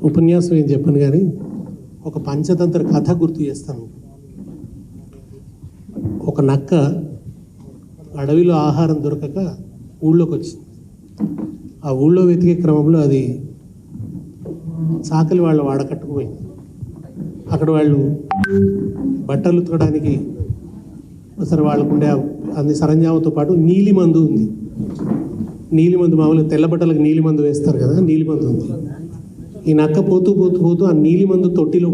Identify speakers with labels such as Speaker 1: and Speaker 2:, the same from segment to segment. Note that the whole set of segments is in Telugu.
Speaker 1: ఉపన్యాసం ఏం చెప్పను కానీ ఒక పంచతంత్ర కథ గుర్తు చేస్తాను. ఒక నక్క అడవిలో ఆహారం దొరకక ఊళ్ళోకి వచ్చింది. ఆ ఊళ్ళో వెతికే క్రమంలో అది సాకలి వాళ్ళ వాడకట్టుకుపోయింది. అక్కడ వాళ్ళు బట్టలు ఉతకడానికి సరే వాళ్ళకుండే అన్ని సరంజామంతో పాటు నీలిమందు ఉంది. నీలిమందు మామూలుగా తెల్ల బట్టలకు నీలిమందు వేస్తారు కదా, నీలిమందు ఉంది. ఈ నక్క పోతూ పోతూ పోతూ ఆ నీలిమందు తొట్టిలో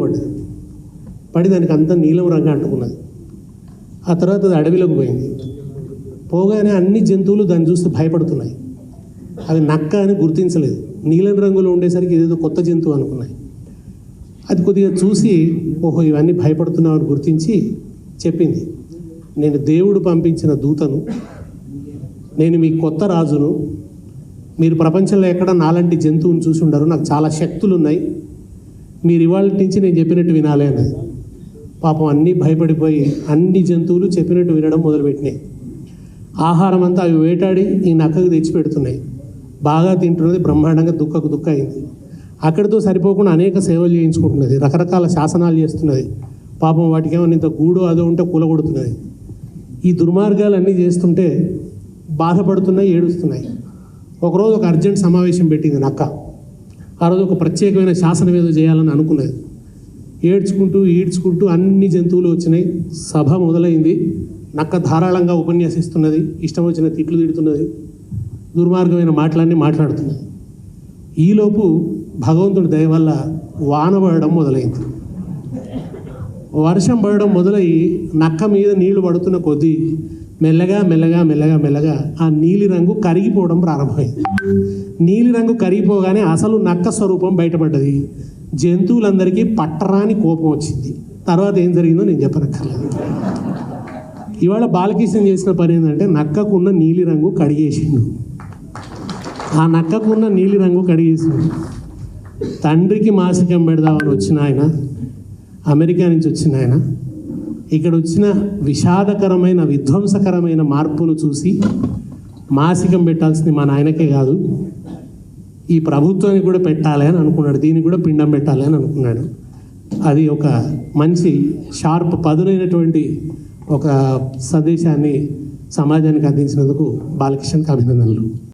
Speaker 1: పడి దానికి అంతా నీలం రంగు అంటుకున్నది. ఆ తర్వాత అది అడవిలోకి పోయింది. పోగానే అన్ని జంతువులు దాన్ని చూస్తే భయపడుతున్నాయి. అది నక్క అని గుర్తించలేదు. నీలం రంగులో ఉండేసరికి ఇదేదో కొత్త జంతువు అనుకున్నాయి. అది కొద్దిగా చూసి ఓహో ఇవన్నీ భయపడుతున్నావు అని గుర్తించి చెప్పింది, నేను దేవుడు పంపించిన దూతను, నేను మీ కొత్త రాజును, మీరు ప్రపంచంలో ఎక్కడ నాలాంటి జంతువుని చూసి ఉండరు, నాకు చాలా శక్తులు ఉన్నాయి, మీరు ఇవాళ నుంచి నేను చెప్పినట్టు వినాలి అన్నది. పాపం అన్నీ భయపడిపోయి అన్ని జంతువులు చెప్పినట్టు వినడం మొదలుపెట్టినాయి. ఆహారం అంతా అవి వేటాడి ఈ నక్కకు తెచ్చిపెడుతున్నాయి. బాగా తింటున్నది, బ్రహ్మాండంగా దుక్క అయింది. అక్కడితో సరిపోకుండా అనేక సేవలు చేయించుకుంటున్నది, రకరకాల శాసనాలు చేస్తున్నది. పాపం వాటికి ఏమన్నా ఇంత గూడు అదో ఉంటే కూలగొడుతున్నది. ఈ దుర్మార్గాలన్నీ చేస్తుంటే బాధపడుతున్నాయి, ఏడుస్తున్నాయి. ఒకరోజు ఒక అర్జెంట్ సమావేశం పెట్టింది నక్క. ఆ రోజు ఒక ప్రత్యేకమైన శాసనం ఏదో చేయాలని అనుకున్నది. ఈడ్చుకుంటూ అన్ని జంతువులు వచ్చినాయి. సభ మొదలైంది. నక్క ధారాళంగా ఉపన్యసిస్తున్నది, ఇష్టం వచ్చిన తిట్లు తిడుతున్నది, దుర్మార్గమైన మాటలన్నీ మాట్లాడుతున్నది. ఈలోపు భగవంతుడి దయ వల్ల వాన పడడం మొదలైంది. వర్షం పడడం మొదలయ్యి నక్క మీద నీళ్లు పడుతున్న కొద్దీ మెల్లగా ఆ నీలి రంగు కరిగిపోవడం ప్రారంభమైంది. నీలి రంగు కరిగిపోగానే అసలు నక్క స్వరూపం బయటపడ్డది. జంతువులందరికీ పట్టరాని కోపం వచ్చింది. తర్వాత ఏం జరిగిందో నేను చెప్పనక్కర్లేదు. ఇవాళ బాలకృష్ణ చేసిన పని ఏంటంటే నక్కకున్న నీలి రంగు కడిగేసిండు. ఆ నక్కకున్న నీలి రంగు కడిగేసిండు. తండ్రికి మాసికం పెడదామని వచ్చిన ఆయన, అమెరికా నుంచి వచ్చిన ఆయన, ఇక్కడ వచ్చిన విషాదకరమైన విధ్వంసకరమైన మార్పును చూసి మాసికం పెట్టాల్సింది మా నాయనకే కాదు, ఈ ప్రభుత్వానికి కూడా పెట్టాలి అని అనుకున్నాడు. దీనికి కూడా పిండం పెట్టాలి అని అనుకున్నాడు. అది ఒక మంచి షార్ప్ పదునైనటువంటి ఒక సందేశాన్ని సమాజానికి అందించినందుకు బాలకృష్ణకి అభినందనలు.